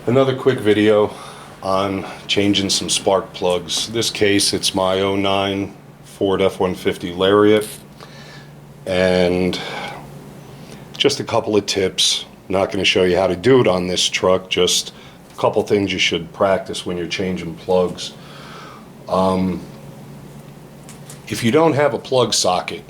Another quick video on changing some spark plugs. This case, it's my '09 Ford F-150 Lariat, and just a couple of tips. Not going to show you how to do it on this truck, just a couple things you should practice when you're changing plugs. If you don't have a plug socket,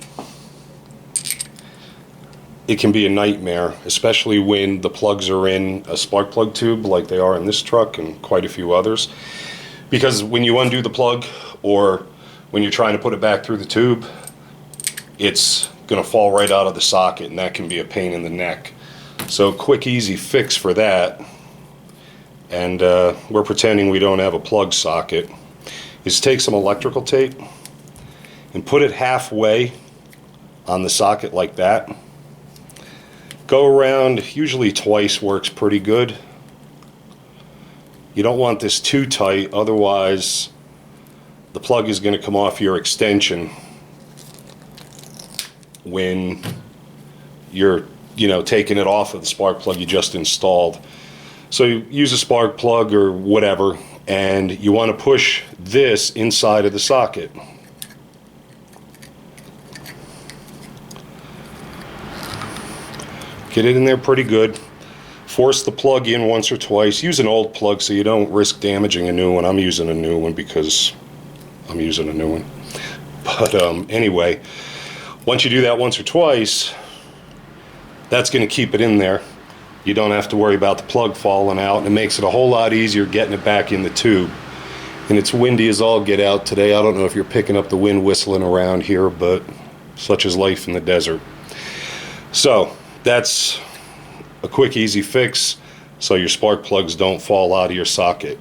it can be a nightmare, especially when the plugs are in a spark plug tube like they are in this truck and quite a few others. Because when you undo the plug, or when you're trying to put it back through the tube, it's going to fall right out of the socket, and that can be a pain in the neck. So quick, easy fix for that, and we're pretending we don't have a plug socket, is take some electrical tape and put it halfway on the socket like that. Go around, usually twice works pretty good. You don't want this too tight, otherwise the plug is going to come off your extension when you're taking it off of the spark plug you just installed. So you use a spark plug or whatever, and you want to push this inside of the socket. Get it in there pretty good. Force the plug in once or twice. Use an old plug so you don't risk damaging a new one. I'm using a new one because I'm using a new one. But anyway, once you do that once or twice, that's going to keep it in there. You don't have to worry about the plug falling out, and it makes it a whole lot easier getting it back in the tube. And it's windy as all get out today. I don't know if you're picking up the wind whistling around here, but such is life in the desert. So that's a quick, easy fix so your spark plugs don't fall out of your socket.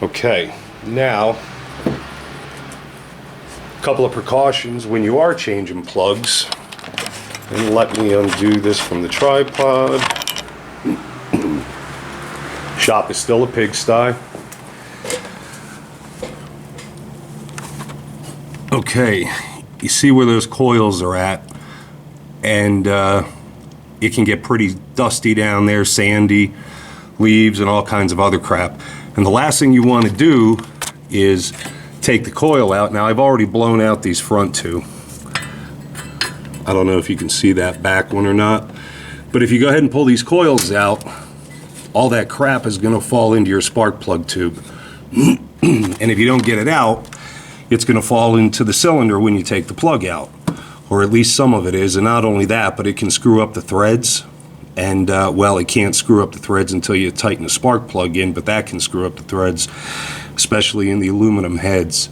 Okay, now a couple of precautions when you are changing plugs. And let me undo this from the tripod. Shop is still a pigsty. Okay, you see where those coils are at, and it can get pretty dusty down there, sandy, leaves and all kinds of other crap. And the last thing you want to do is take the coil out. Now I've already blown out these front two. I don't know if you can see that back one or not, but if you go ahead and pull these coils out, all that crap is going to fall into your spark plug tube. And if you don't get it out, it's going to fall into the cylinder when you take the plug out, or at least some of it is. And not only that, but it can screw up the threads. And well, it can't screw up the threads until you tighten the spark plug in, but that can screw up the threads, especially in the aluminum heads.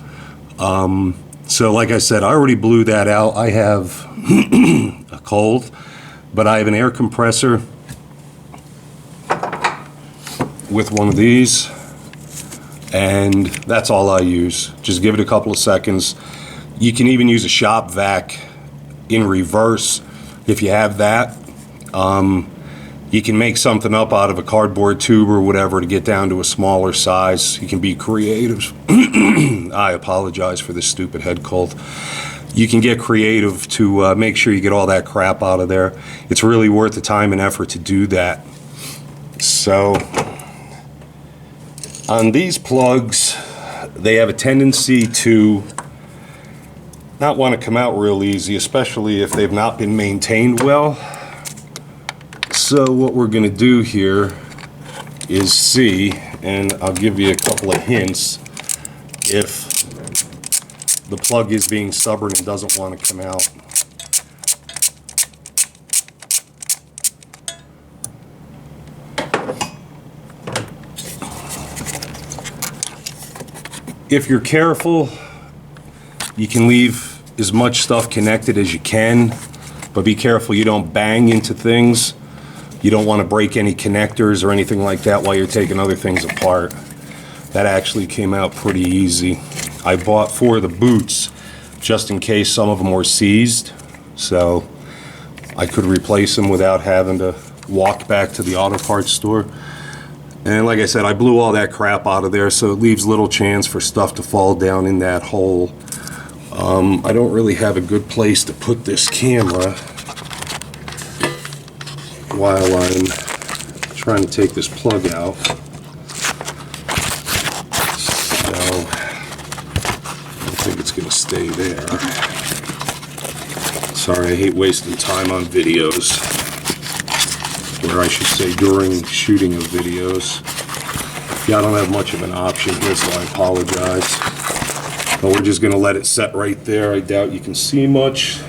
So like I said, I already blew that out. I have a cold, but I have an air compressor with one of these, and that's all I use. Just give it a couple of seconds. You can even use a shop vac in reverse if you have that. You can make something up out of a cardboard tube or whatever to get down to a smaller size. You can be creative. I apologize for this stupid head cold. You can get creative to make sure you get all that crap out of there. It's really worth the time and effort to do that. So on these plugs, they have a tendency to not want to come out real easy, especially if they've not been maintained well. So what we're going to do here is see, and I'll give you a couple of hints if the plug is being stubborn and doesn't want to come out. If you're careful, you can leave as much stuff connected as you can, but be careful you don't bang into things. You don't want to break any connectors or anything like that while you're taking other things apart. That actually came out pretty easy. I bought 4 of the boots just in case some of them were seized, so I could replace them without having to walk back to the auto parts store. And like I said, I blew all that crap out of there, so it leaves little chance for stuff to fall down in that hole. I don't really have a good place to put this camera while I'm trying to take this plug out. So I think it's going to stay there. Sorry, I hate wasting time on videos. Or I should say during shooting of videos. Yeah, I don't have much of an option here, so I apologize. But we're just going to let it set right there. I doubt you can see much.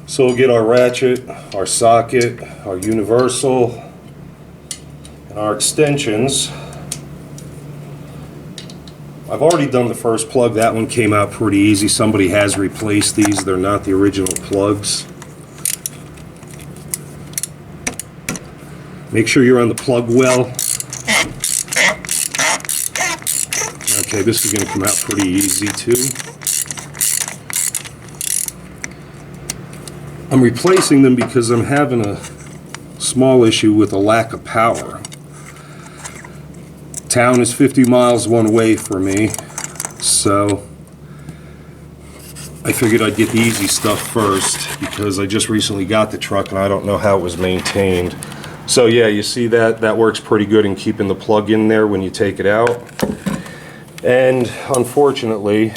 So we'll get our ratchet, our socket, our universal, and our extensions. I've already done the first plug. That one came out pretty easy. Somebody has replaced these. They're not the original plugs. Make sure you're on the plug well. Okay, this is going to come out pretty easy too. I'm replacing them because I'm having a small issue with a lack of power. Town is 50 miles one way for me, so I figured I'd get the easy stuff first because I just recently got the truck and I don't know how it was maintained. So yeah, you see that works pretty good in keeping the plug in there when you take it out. And unfortunately,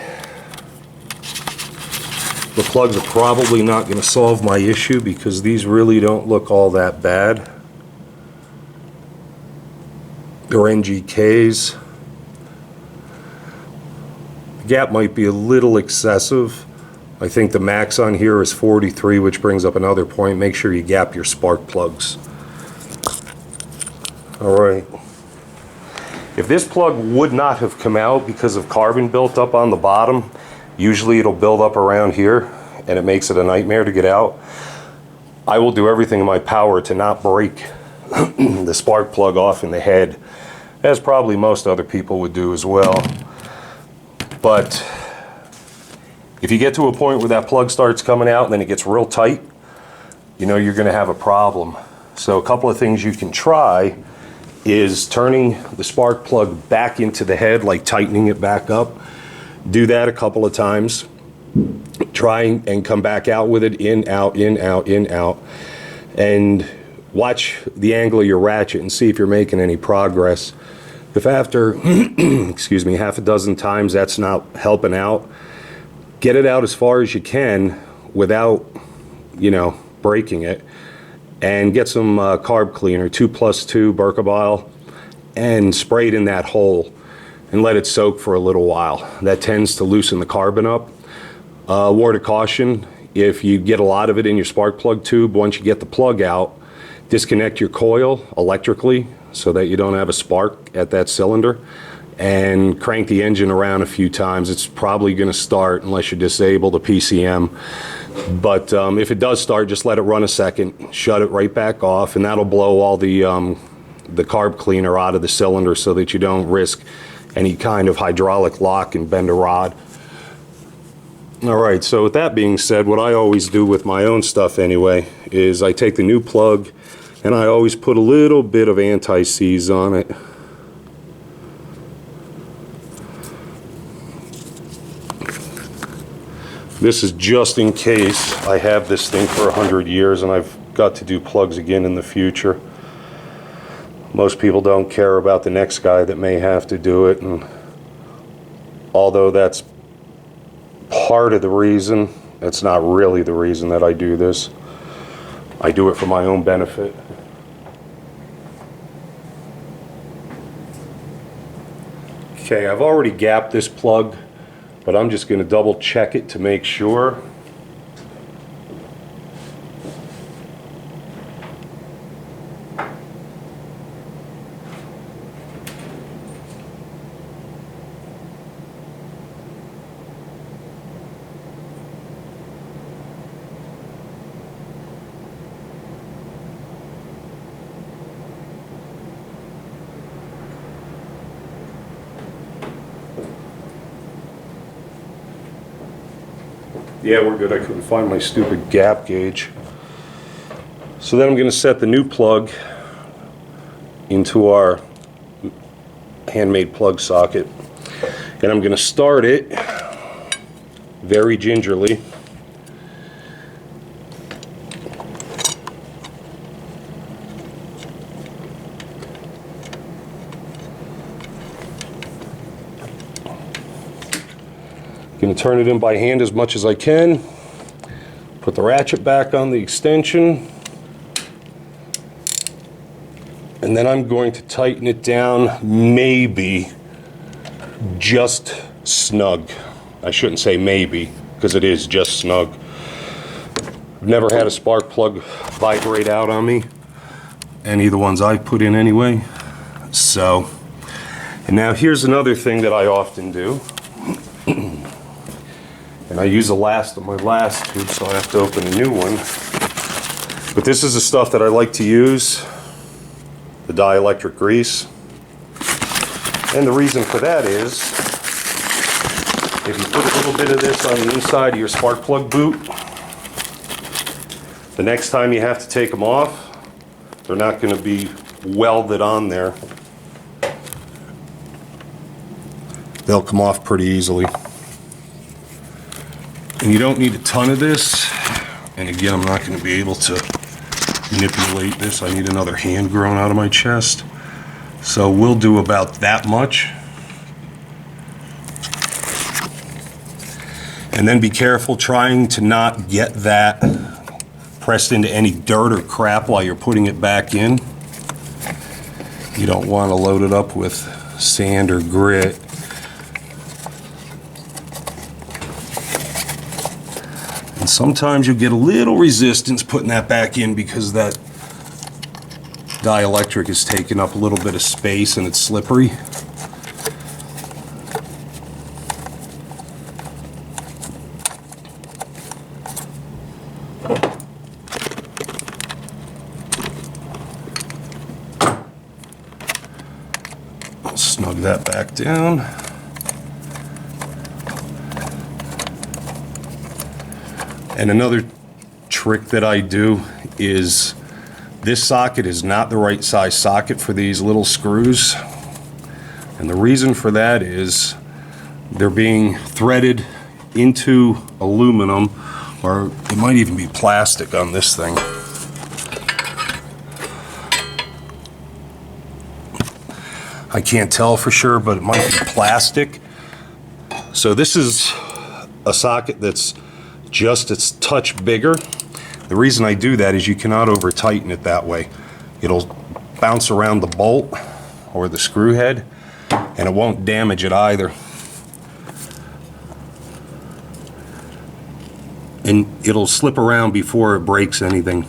the plugs are probably not going to solve my issue because these really don't look all that bad. They're NGKs. The gap might be a little excessive. I think the max on here is 43, which brings up another point. Make sure you gap your spark plugs. Alright. If this plug would not have come out because of carbon built up on the bottom, usually it'll build up around here and it makes it a nightmare to get out. I will do everything in my power to not break the spark plug off in the head, as probably most other people would do as well. But if you get to a point where that plug starts coming out and then it gets real tight, you know you're going to have a problem. So a couple of things you can try is turning the spark plug back into the head, like tightening it back up. Do that a couple of times. Try and come back out with it, in, out, in, out, in, out. And watch the angle of your ratchet and see if you're making any progress. If after, excuse me, half a dozen times that's not helping out, get it out as far as you can without, you know, breaking it. And get some carb cleaner, 2+2 Berkebile, and spray it in that hole and let it soak for a little while. That tends to loosen the carbon up. Word of caution, if you get a lot of it in your spark plug tube, once you get the plug out, disconnect your coil electrically so that you don't have a spark at that cylinder, and crank the engine around a few times. It's probably going to start unless you disable the PCM. But if it does start, just let it run a second, shut it right back off, and that'll blow all the carb cleaner out of the cylinder so that you don't risk any kind of hydraulic lock and bend a rod. Alright, so with that being said, what I always do with my own stuff anyway is I take the new plug and I always put a little bit of anti-seize on it. This is just in case I have this thing for 100 years and I've got to do plugs again in the future. Most people don't care about the next guy that may have to do it, and although that's part of the reason, it's not really the reason that I do this. I do it for my own benefit. Okay, I've already gapped this plug, but I'm just going to double check it to make sure. Yeah, we're good. I couldn't find my stupid gap gauge. So then I'm going to set the new plug into our handmade plug socket. And I'm going to start it very gingerly. Going to turn it in by hand as much as I can. Put the ratchet back on the extension. And then I'm going to tighten it down, maybe just snug. I shouldn't say maybe, because it is just snug. I've never had a spark plug vibrate out on me. Any of the ones I've put in anyway. So, and now here's another thing that I often do. And I use the last of my last tube, so I have to open a new one. But this is the stuff that I like to use, the dielectric grease. And the reason for that is, if you put a little bit of this on the inside of your spark plug boot, the next time you have to take them off, they're not going to be welded on there. They'll come off pretty easily. And you don't need a ton of this. And again, I'm not going to be able to manipulate this. I need another hand grown out of my chest. So we'll do about that much. And then be careful trying to not get that pressed into any dirt or crap while you're putting it back in. You don't want to load it up with sand or grit. And sometimes you get a little resistance putting that back in because that dielectric is taking up a little bit of space and it's slippery. I'll snug that back down. And another trick that I do is this socket is not the right size socket for these little screws. And the reason for that is they're being threaded into aluminum, or it might even be plastic on this thing. I can't tell for sure, but it might be plastic. So this is a socket that's just its touch bigger. The reason I do that is you cannot over tighten it that way. It'll bounce around the bolt or the screw head and it won't damage it either. And it'll slip around before it breaks anything.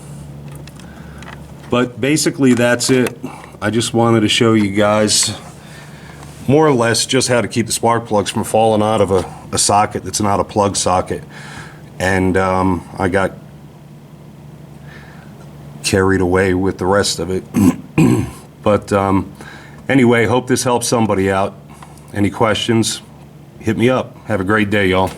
But basically that's it. I just wanted to show you guys more or less just how to keep the spark plugs from falling out of a socket that's not a plug socket. And I got carried away with the rest of it. But anyway, hope this helps somebody out. Any questions, hit me up. Have a great day, y'all.